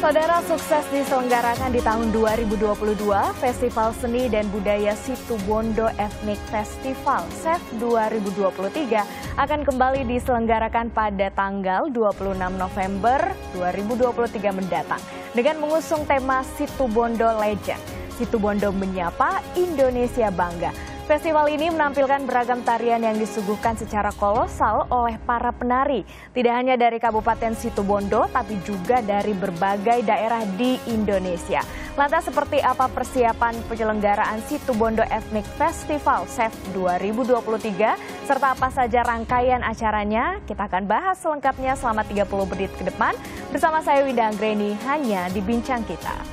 Saudara, sukses diselenggarakan di tahun 2022, Festival Seni dan Budaya Situbondo Ethnic Festival SEF 2023 akan kembali diselenggarakan pada tanggal 26 November 2023 mendatang dengan mengusung tema Situbondo Legend. Situbondo menyapa, Indonesia bangga. Festival ini menampilkan beragam tarian yang disuguhkan secara kolosal oleh para penari. Tidak hanya dari Kabupaten Situbondo, tapi juga dari berbagai daerah di Indonesia. Lantas seperti apa persiapan penyelenggaraan Situbondo Ethnic Festival SEF 2023, serta apa saja rangkaian acaranya? Kita akan bahas selengkapnya selama 30 menit ke depan. Bersama saya Winda Anggreni, hanya di Bincang Kita.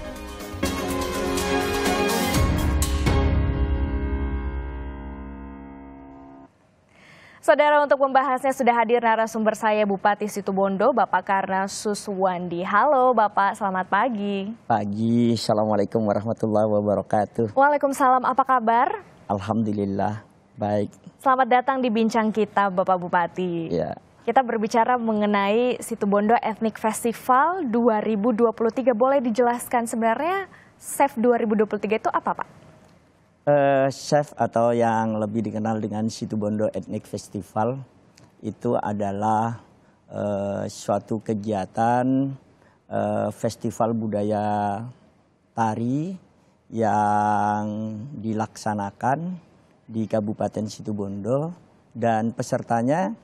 Saudara, untuk membahasnya sudah hadir narasumber saya Bupati Situbondo, Bapak Karna Suswandi. Halo Bapak, selamat pagi. Pagi, Assalamualaikum warahmatullahi wabarakatuh. Waalaikumsalam, apa kabar? Alhamdulillah, baik. Selamat datang di Bincang Kita, Bapak Bupati. Ya. Kita berbicara mengenai Situbondo Ethnic Festival 2023. Boleh dijelaskan sebenarnya SEF 2023 itu apa, Pak? SEF atau yang lebih dikenal dengan Situbondo Ethnic Festival itu adalah suatu kegiatan festival budaya tari yang dilaksanakan di Kabupaten Situbondo, dan pesertanya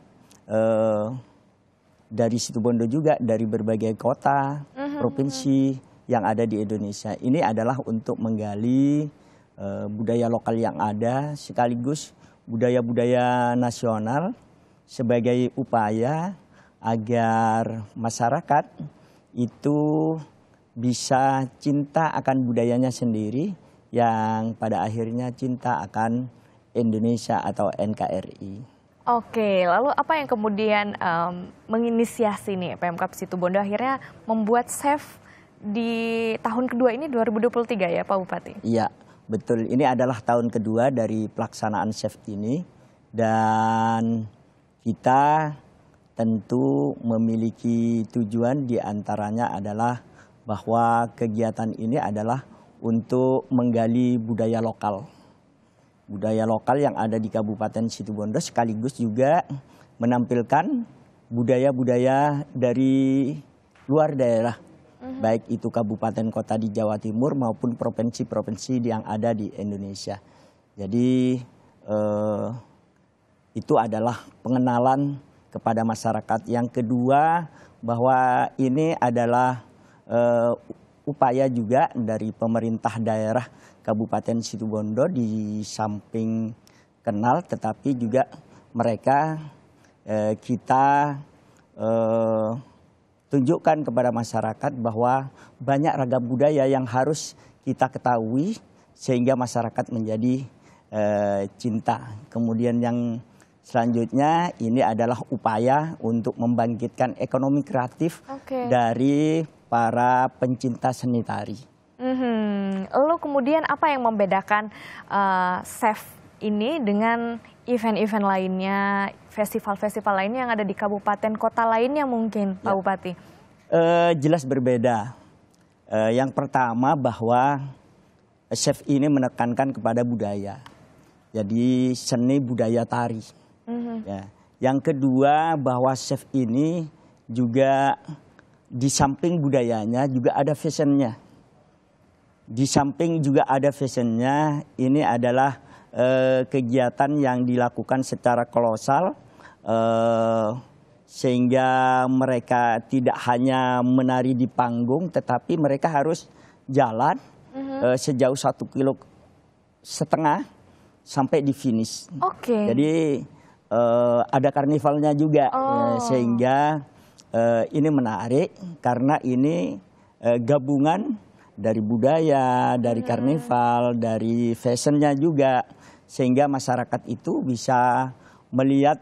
dari Situbondo juga, dari berbagai kota, provinsi yang ada di Indonesia. Ini adalah untuk menggali budaya lokal yang ada, sekaligus budaya-budaya nasional sebagai upaya agar masyarakat itu bisa cinta akan budayanya sendiri, yang pada akhirnya cinta akan Indonesia atau NKRI. Oke, lalu apa yang kemudian menginisiasi nih Pemkab Situbondo akhirnya membuat SEF di tahun kedua ini 2023 ya Pak Bupati? Iya. Betul, ini adalah tahun kedua dari pelaksanaan SEF ini, dan kita tentu memiliki tujuan, diantaranya adalah bahwa kegiatan ini adalah untuk menggali budaya lokal. Budaya lokal yang ada di Kabupaten Situbondo, sekaligus juga menampilkan budaya-budaya dari luar daerah. Baik itu kabupaten kota di Jawa Timur maupun provinsi-provinsi yang ada di Indonesia. Jadi itu adalah pengenalan kepada masyarakat. Yang kedua, bahwa ini adalah upaya juga dari pemerintah daerah Kabupaten Situbondo, di samping kenal tetapi juga mereka kita tunjukkan kepada masyarakat bahwa banyak ragam budaya yang harus kita ketahui sehingga masyarakat menjadi cinta. Kemudian yang selanjutnya ini adalah upaya untuk membangkitkan ekonomi kreatif dari para pencinta seni tari. Lalu kemudian apa yang membedakan SEF ini dengan event-event lainnya, festival-festival lainnya yang ada di kabupaten kota lainnya mungkin, Pak Bupati? Jelas berbeda. Yang pertama bahwa SEF ini menekankan kepada budaya. Jadi seni budaya tari. Ya. Yang kedua bahwa SEF ini juga di samping budayanya juga ada fashionnya. Di samping juga ada fashionnya, ini adalah kegiatan yang dilakukan secara kolosal, sehingga mereka tidak hanya menari di panggung, tetapi mereka harus jalan sejauh 1,5 kilo sampai di finish. Jadi ada karnivalnya juga, sehingga ini menarik karena ini gabungan dari budaya, dari karnival, dari fashionnya juga, sehingga masyarakat itu bisa melihat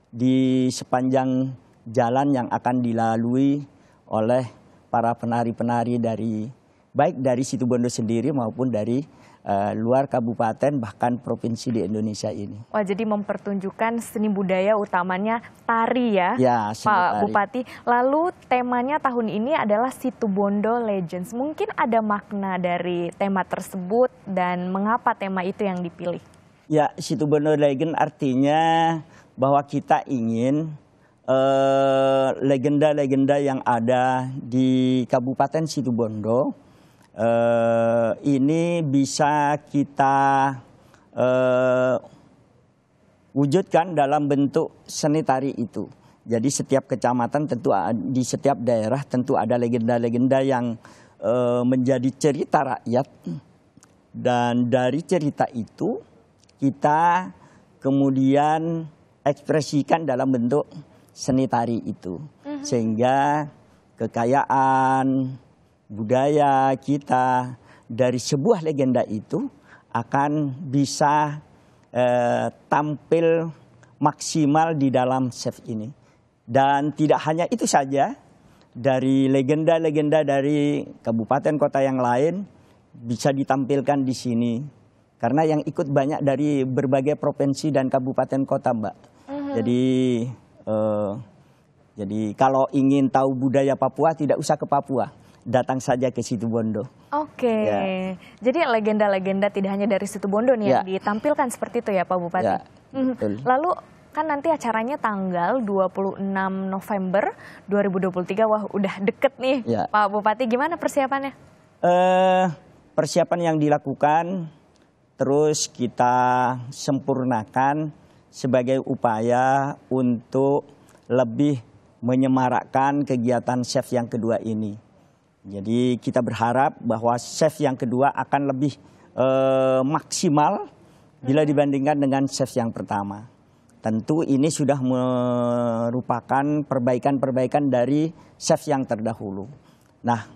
di sepanjang jalan yang akan dilalui oleh para penari-penari dari baik dari Situbondo sendiri maupun dari luar kabupaten bahkan provinsi di Indonesia ini. Wah, jadi mempertunjukkan seni budaya utamanya tari ya, Ya, Pak tari. Bupati. Lalu temanya tahun ini adalah Situbondo Legends. Mungkin ada makna dari tema tersebut dan mengapa tema itu yang dipilih? Ya, Situbondo Legend artinya bahwa kita ingin legenda-legenda yang ada di Kabupaten Situbondo ini bisa kita wujudkan dalam bentuk seni tari itu. Jadi setiap kecamatan tentu di setiap daerah tentu ada legenda-legenda yang menjadi cerita rakyat, dan dari cerita itu kita kemudian ekspresikan dalam bentuk seni tari itu, sehingga kekayaan budaya kita dari sebuah legenda itu akan bisa tampil maksimal di dalam chef ini. Dan tidak hanya itu saja, dari legenda-legenda dari kabupaten kota yang lain bisa ditampilkan di sini. Karena yang ikut banyak dari berbagai provinsi dan kabupaten kota, Mbak. Jadi kalau ingin tahu budaya Papua tidak usah ke Papua, datang saja ke Situbondo. Oke, Ya. Jadi legenda-legenda tidak hanya dari Situbondo nih yang ditampilkan seperti itu ya Pak Bupati. Ya, betul. Lalu kan nanti acaranya tanggal 26 November 2023, wah udah deket nih Ya. Pak Bupati, gimana persiapannya? Persiapan yang dilakukan terus kita sempurnakan sebagai upaya untuk lebih menyemarakkan kegiatan chef yang kedua ini. Jadi kita berharap bahwa chef yang kedua akan lebih maksimal bila dibandingkan dengan chef yang pertama. Tentu ini sudah merupakan perbaikan-perbaikan dari chef yang terdahulu. Nah,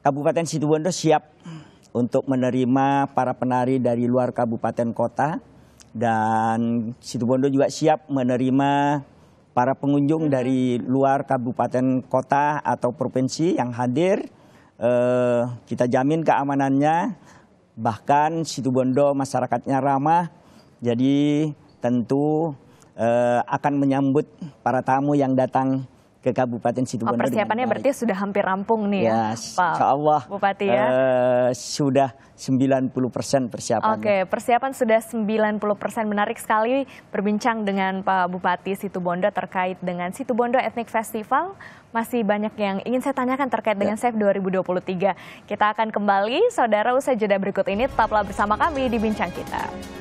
Kabupaten Situbondo siap untuk menerima para penari dari luar kabupaten kota, dan Situbondo juga siap menerima para pengunjung dari luar kabupaten kota atau provinsi yang hadir. Kita jamin keamanannya, bahkan Situbondo masyarakatnya ramah, jadi tentu akan menyambut para tamu yang datang ke Kabupaten Situbondo. Persiapannya berarti sudah hampir rampung nih ya, Pak Insyaallah, Bupati ya. Sudah 90% persiapannya. Oke, persiapan sudah 90%. Menarik sekali berbincang dengan Pak Bupati Situbondo terkait dengan Situbondo Ethnic Festival. Masih banyak yang ingin saya tanyakan terkait dengan Chef 2023. Kita akan kembali, saudara, usai jeda berikut ini. Tetaplah bersama kami di Bincang Kita.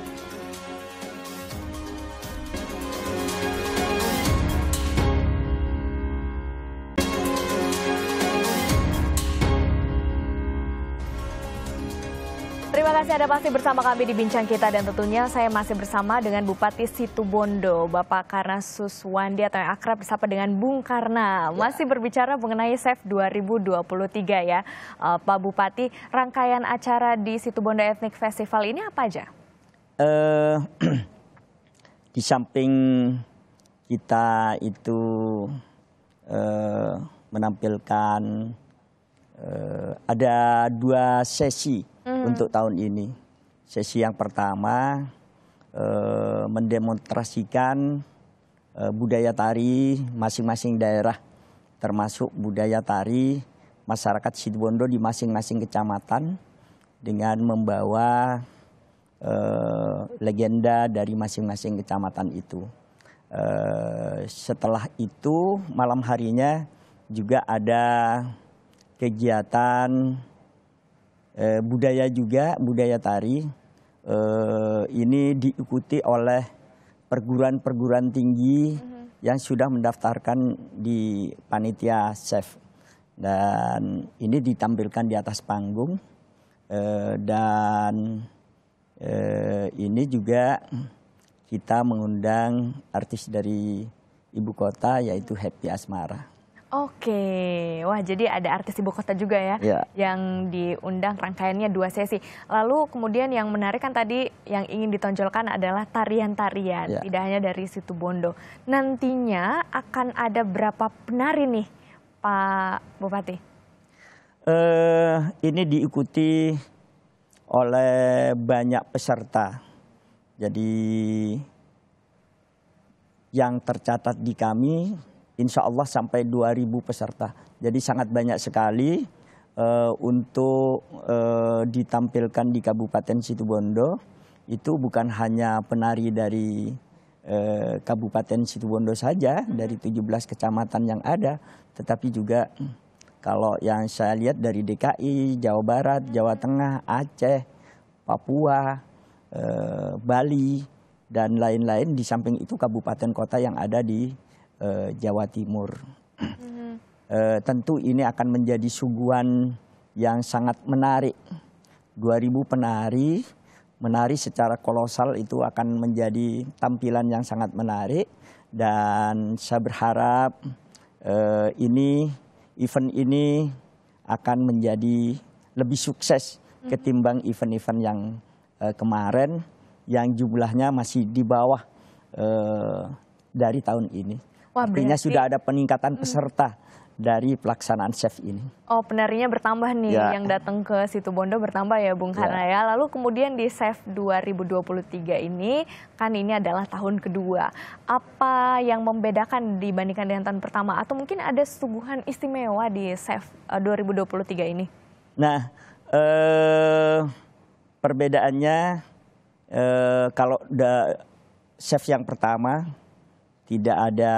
Terima kasih Anda masih bersama kami di Bincang Kita, dan tentunya saya masih bersama dengan Bupati Situbondo, Bapak Karna Suswandi atau yang akrab disapa dengan Bung Karna. Masih berbicara mengenai Chef 2023 ya, Pak Bupati. Rangkaian acara di Situbondo Ethnic Festival ini apa aja? Di samping kita itu menampilkan ada 2 sesi untuk tahun ini. Sesi yang pertama mendemonstrasikan budaya tari masing-masing daerah, termasuk budaya tari masyarakat Situbondo di masing-masing kecamatan dengan membawa legenda dari masing-masing kecamatan itu. Setelah itu malam harinya juga ada kegiatan budaya juga, budaya tari. Ini diikuti oleh perguruan-perguruan tinggi yang sudah mendaftarkan di panitia chef. Dan ini ditampilkan di atas panggung. Dan ini juga kita mengundang artis dari ibu kota, yaitu Happy Asmara. Oke, wah jadi ada artis ibu kota juga ya, yang diundang. Rangkaiannya 2 sesi. Lalu kemudian yang menarik kan tadi yang ingin ditonjolkan adalah tarian-tarian, tidak hanya dari Situbondo. Nantinya akan ada berapa penari nih Pak Bupati? Ini diikuti oleh banyak peserta. Jadi yang tercatat di kami insya Allah sampai 2.000 peserta. Jadi sangat banyak sekali untuk ditampilkan di Kabupaten Situbondo. Itu bukan hanya penari dari Kabupaten Situbondo saja, dari 17 kecamatan yang ada, tetapi juga kalau yang saya lihat dari DKI, Jawa Barat, Jawa Tengah, Aceh, Papua, Bali, dan lain-lain. Di samping itu kabupaten kota yang ada di Jawa Timur. Tentu ini akan menjadi suguhan yang sangat menarik. 2.000 penari, menari secara kolosal itu akan menjadi tampilan yang sangat menarik. Dan saya berharap event ini akan menjadi lebih sukses ketimbang event-event yang kemarin yang jumlahnya masih di bawah dari tahun ini. Wah, artinya berarti sudah ada peningkatan peserta dari pelaksanaan chef ini. Oh, penarinya bertambah nih, Ya. yang datang ke Situbondo bertambah ya Bung Karna ya. Lalu kemudian di Chef 2023 ini, kan ini adalah tahun kedua. Apa yang membedakan dibandingkan dengan tahun pertama? Atau mungkin ada suguhan istimewa di Chef 2023 ini? Nah, perbedaannya kalau chef yang pertama tidak ada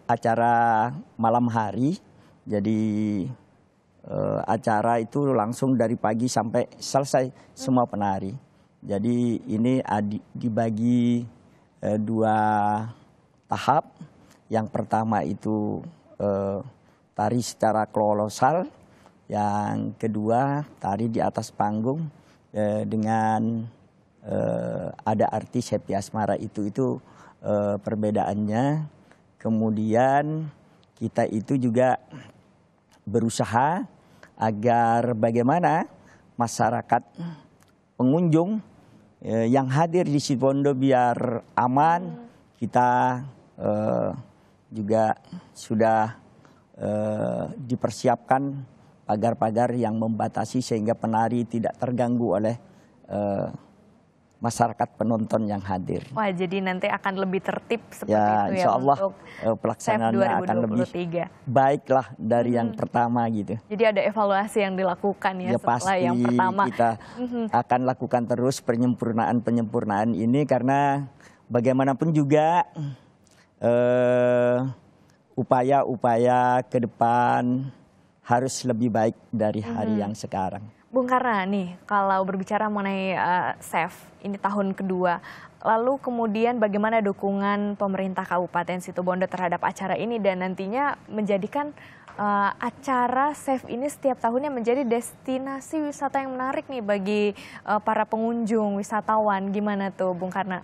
acara malam hari, jadi acara itu langsung dari pagi sampai selesai semua penari. Jadi ini dibagi 2 tahap. Yang pertama itu tari secara kolosal, yang kedua tari di atas panggung dengan ada artis Happy Asmara itu perbedaannya. Kemudian kita itu juga berusaha agar bagaimana masyarakat pengunjung yang hadir di Situbondo biar aman. Kita juga sudah dipersiapkan pagar-pagar yang membatasi sehingga penari tidak terganggu oleh masyarakat penonton yang hadir. Wah, jadi nanti akan lebih tertib seperti Ya, itu insya ya Allah untuk pelaksanaannya akan lebih baiklah dari yang pertama gitu. Jadi ada evaluasi yang dilakukan ya setelah pasti yang pertama. Kita akan lakukan terus penyempurnaan ini karena bagaimanapun juga upaya-upaya ke depan harus lebih baik dari hari yang sekarang. Bung Karna nih, kalau berbicara mengenai Chef, ini tahun kedua. Lalu kemudian bagaimana dukungan pemerintah Kabupaten Situbondo terhadap acara ini dan nantinya menjadikan acara Chef ini setiap tahunnya menjadi destinasi wisata yang menarik nih bagi para pengunjung, wisatawan. Gimana tuh Bung Karna?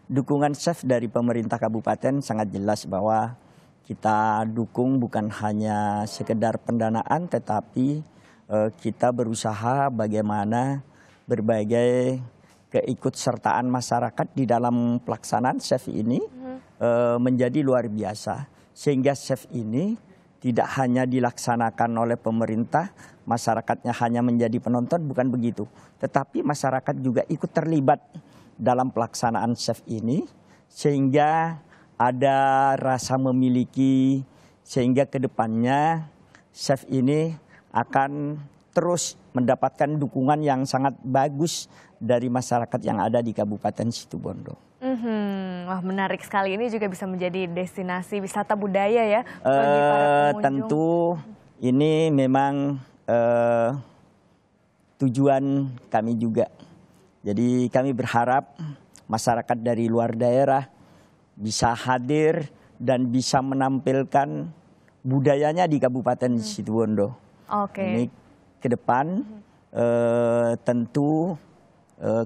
Dukungan Chef dari pemerintah kabupaten sangat jelas bahwa kita dukung bukan hanya sekedar pendanaan tetapi kita berusaha bagaimana berbagai keikutsertaan masyarakat di dalam pelaksanaan chef ini menjadi luar biasa. Sehingga chef ini tidak hanya dilaksanakan oleh pemerintah, masyarakatnya hanya menjadi penonton, bukan begitu. Tetapi masyarakat juga ikut terlibat dalam pelaksanaan chef ini, sehingga ada rasa memiliki, sehingga ke depannya chef ini akan terus mendapatkan dukungan yang sangat bagus dari masyarakat yang ada di Kabupaten Situbondo. Wah, menarik sekali. Ini juga bisa menjadi destinasi wisata budaya ya bagi para pengunjung. Tentu ini memang tujuan kami juga. Jadi kami berharap masyarakat dari luar daerah bisa hadir dan bisa menampilkan budayanya di Kabupaten Situbondo. Ini ke depan tentu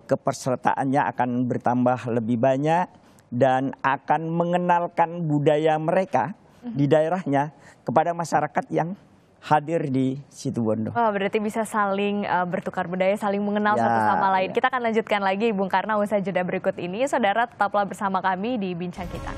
kepesertaannya akan bertambah lebih banyak dan akan mengenalkan budaya mereka di daerahnya kepada masyarakat yang hadir di Situbondo. Oh, berarti bisa saling bertukar budaya, saling mengenal satu sama lain. Kita akan lanjutkan lagi Bung Karna usai jeda berikut ini. Saudara, tetaplah bersama kami di Bincang Kita.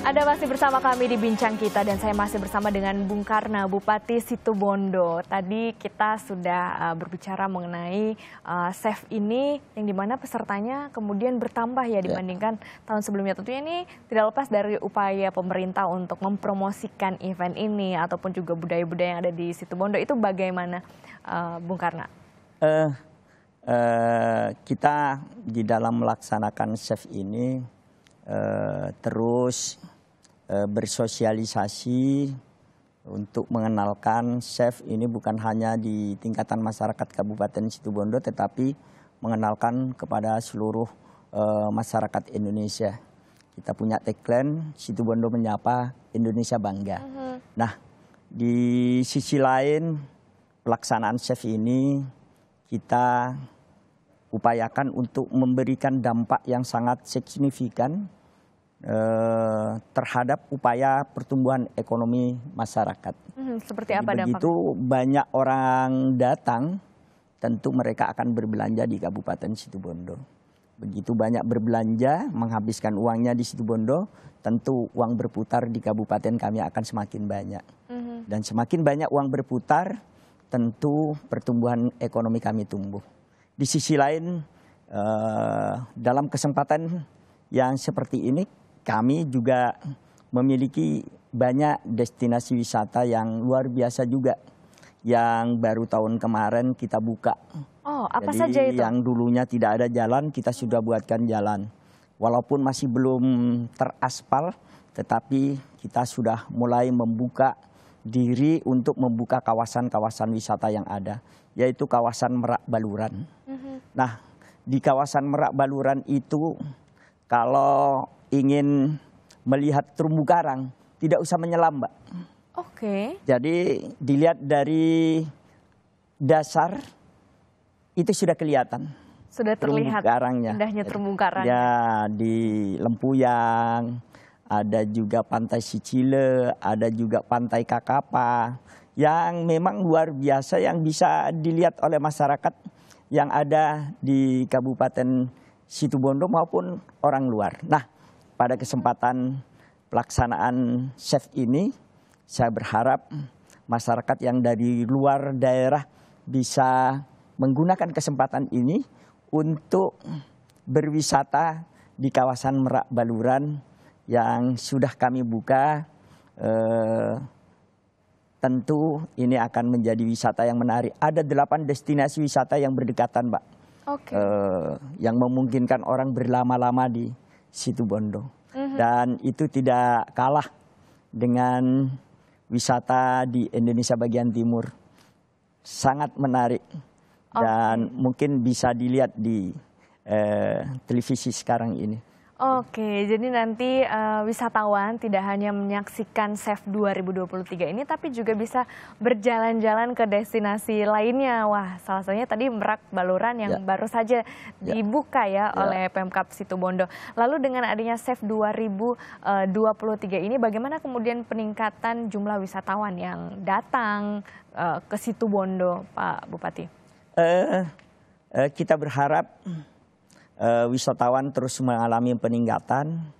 Anda masih bersama kami di Bincang Kita dan saya masih bersama dengan Bung Karna, Bupati Situbondo. Tadi kita sudah berbicara mengenai SAFE ini yang dimana pesertanya kemudian bertambah ya dibandingkan tahun sebelumnya. Tentunya ini tidak lepas dari upaya pemerintah untuk mempromosikan event ini ataupun juga budaya-budaya yang ada di Situbondo. Itu bagaimana Bung Karna? Kita di dalam melaksanakan SAFE ini terus bersosialisasi untuk mengenalkan SAFE ini bukan hanya di tingkatan masyarakat Kabupaten Situbondo tetapi mengenalkan kepada seluruh masyarakat Indonesia. Kita punya tagline Situbondo Menyapa, Indonesia Bangga. Nah, di sisi lain pelaksanaan SAFE ini kita upayakan untuk memberikan dampak yang sangat signifikan terhadap upaya pertumbuhan ekonomi masyarakat. Seperti apa dampaknya? Begitu banyak orang datang, tentu mereka akan berbelanja di Kabupaten Situbondo. Begitu banyak berbelanja, menghabiskan uangnya di Situbondo, tentu uang berputar di kabupaten kami akan semakin banyak. Dan semakin banyak uang berputar, tentu pertumbuhan ekonomi kami tumbuh. Di sisi lain, dalam kesempatan yang seperti ini, kami juga memiliki banyak destinasi wisata yang luar biasa juga. Yang baru tahun kemarin kita buka. Oh, apa Jadi saja itu? yang dulunya tidak ada jalan, kita sudah buatkan jalan. Walaupun masih belum teraspal, tetapi kita sudah mulai membuka diri untuk membuka kawasan-kawasan wisata yang ada, yaitu kawasan Merak Baluran. Nah, di kawasan Merak Baluran itu kalau ingin melihat terumbu karang tidak usah menyelam, Mbak. Oke. Jadi dilihat dari dasar itu sudah kelihatan. Sudah terlihat terumbu karangnya. indahnya terumbu karang. Ya, di Lempuyang, ada juga Pantai Sicile, ada juga Pantai Kakapa, yang memang luar biasa yang bisa dilihat oleh masyarakat yang ada di Kabupaten Situbondo maupun orang luar. Nah, pada kesempatan pelaksanaan SAFE ini, saya berharap masyarakat yang dari luar daerah bisa menggunakan kesempatan ini untuk berwisata di kawasan Merak Baluran yang sudah kami buka. Tentu ini akan menjadi wisata yang menarik. Ada 8 destinasi wisata yang berdekatan, Mbak. Oke. Yang memungkinkan orang berlama-lama di Situbondo. Dan itu tidak kalah dengan wisata di Indonesia bagian timur. Sangat menarik. Dan mungkin bisa dilihat di televisi sekarang ini. Oke, jadi nanti wisatawan tidak hanya menyaksikan SAFE 2023 ini, tapi juga bisa berjalan-jalan ke destinasi lainnya. Wah, salah satunya tadi Merak Baluran yang baru saja dibuka ya oleh Pemkab Situbondo. Lalu dengan adanya SAFE 2023 ini, bagaimana kemudian peningkatan jumlah wisatawan yang datang ke Situbondo, Pak Bupati? Kita berharap wisatawan terus mengalami peningkatan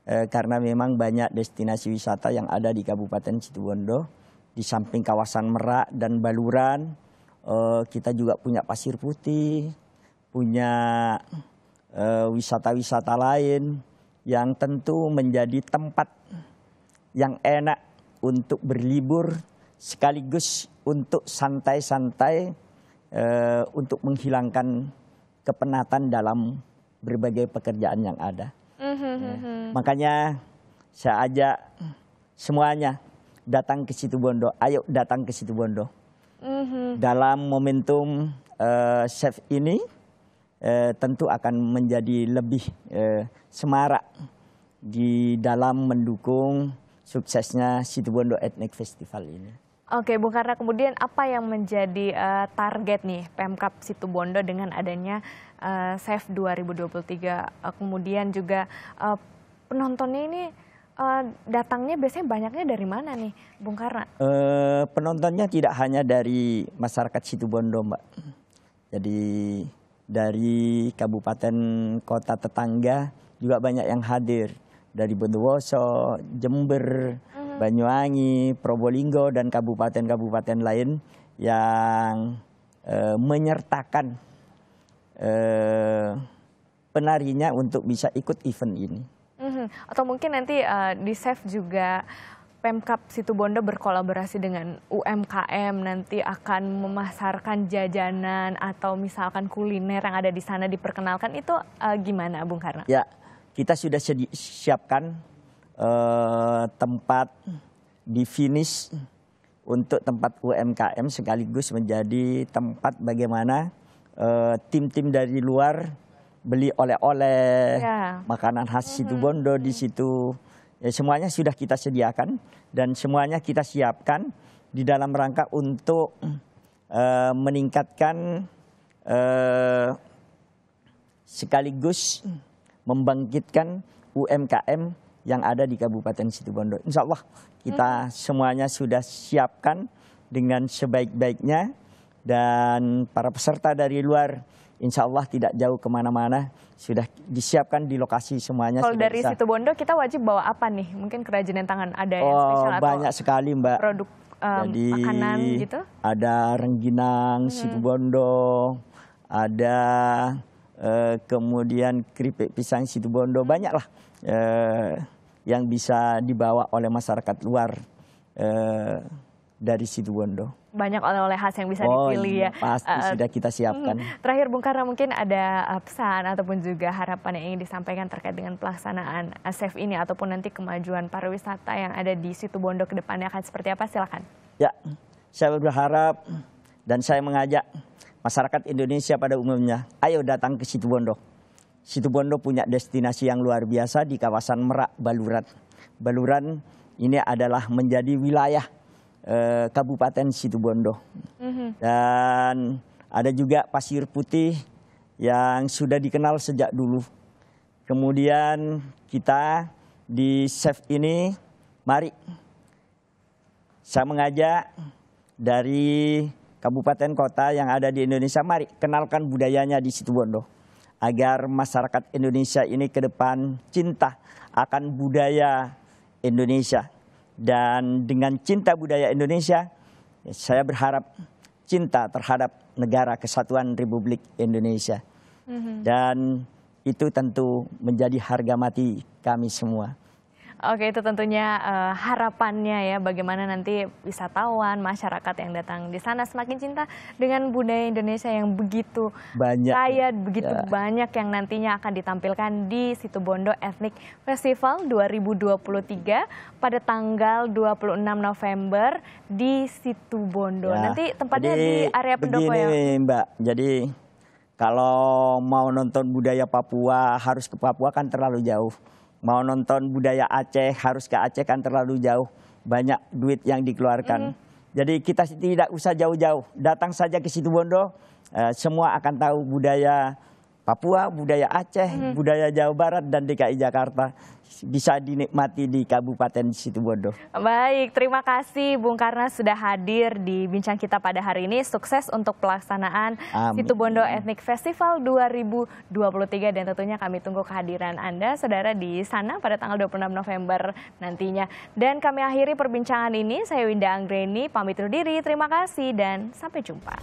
karena memang banyak destinasi wisata yang ada di Kabupaten Situbondo. Di samping kawasan Merak dan Baluran, kita juga punya Pasir Putih, punya wisata-wisata lain yang tentu menjadi tempat yang enak untuk berlibur sekaligus untuk santai-santai untuk menghilangkan kepenatan dalam berbagai pekerjaan yang ada. Makanya saya ajak semuanya datang ke Situbondo. Ayo datang ke Situbondo. Dalam momentum SAFE ini tentu akan menjadi lebih semarak di dalam mendukung suksesnya Situbondo Ethnic Festival ini. Oke, Bung Karna, kemudian apa yang menjadi target nih Pemkab Situbondo dengan adanya SAFE 2023? Kemudian juga penontonnya ini datangnya biasanya banyaknya dari mana nih, Bung Karna? Penontonnya tidak hanya dari masyarakat Situbondo, Mbak. Jadi dari kabupaten kota tetangga juga banyak yang hadir. dari Bondowoso, Jember, Banyuwangi, Probolinggo, dan kabupaten-kabupaten lain yang menyertakan penarinya untuk bisa ikut event ini. Atau mungkin nanti di SEF juga Pemkab Situbondo berkolaborasi dengan UMKM nanti akan memasarkan jajanan atau misalkan kuliner yang ada di sana diperkenalkan, itu gimana Bung Karna? Ya, kita sudah siapkan tempat di finish untuk tempat UMKM sekaligus menjadi tempat bagaimana tim-tim dari luar beli oleh-oleh, makanan khas Situbondo di situ. Ya, semuanya sudah kita sediakan dan semuanya kita siapkan di dalam rangka untuk meningkatkan sekaligus membangkitkan UMKM yang ada di Kabupaten Situbondo. Insya Allah kita semuanya sudah siapkan dengan sebaik-baiknya dan para peserta dari luar insya Allah tidak jauh kemana-mana, sudah disiapkan di lokasi semuanya. Kalau dari Situbondo kita wajib bawa apa nih? Mungkin kerajinan tangan ada yang spesial atau banyak sekali Mbak. Produk jadi, makanan gitu? Ada rengginang Situbondo, ada kemudian keripik pisang Situbondo, banyaklah yang bisa dibawa oleh masyarakat luar dari Situbondo. Banyak oleh-oleh khas yang bisa dipilih ya. Pasti sudah kita siapkan. Terakhir Bung Karna, mungkin ada pesan ataupun juga harapan yang ingin disampaikan terkait dengan pelaksanaan SEF ini ataupun nanti kemajuan pariwisata yang ada di Situbondo ke depannya akan seperti apa? Silakan. Ya, saya berharap dan saya mengajak masyarakat Indonesia pada umumnya, ayo datang ke Situbondo. Situbondo punya destinasi yang luar biasa di kawasan Merak Baluran. Baluran ini adalah menjadi wilayah Kabupaten Situbondo. Dan ada juga pasir putih yang sudah dikenal sejak dulu. Kemudian kita di SEF ini, mari saya mengajak dari kabupaten kota yang ada di Indonesia, mari kenalkan budayanya di Situbondo. Agar masyarakat Indonesia ini ke depan cinta akan budaya Indonesia. Dan dengan cinta budaya Indonesia, saya berharap cinta terhadap negara kesatuan Republik Indonesia. Dan itu tentu menjadi harga mati kami semua. Oke, itu tentunya harapannya ya, bagaimana nanti wisatawan, masyarakat yang datang di sana semakin cinta dengan budaya Indonesia yang begitu banyak, kaya, begitu banyak yang nantinya akan ditampilkan di Situbondo Ethnic Festival 2023 pada tanggal 26 November di Situbondo. Nanti tempatnya di area Pendopo ya? Begini Mbak, jadi kalau mau nonton budaya Papua harus ke Papua kan terlalu jauh. Mau nonton budaya Aceh harus ke Aceh kan terlalu jauh. Banyak duit yang dikeluarkan. Jadi kita tidak usah jauh-jauh. Datang saja ke Situbondo, semua akan tahu budaya Papua, budaya Aceh, budaya Jawa Barat dan DKI Jakarta. Bisa dinikmati di Kabupaten Situbondo. Baik, terima kasih Bung Karna sudah hadir di bincang kita pada hari ini. Sukses untuk pelaksanaan Situbondo Ethnic Festival 2023 dan tentunya kami tunggu kehadiran Anda saudara di sana pada tanggal 26 November nantinya. Dan kami akhiri perbincangan ini, saya Winda Anggreni pamit undur diri. Terima kasih dan sampai jumpa.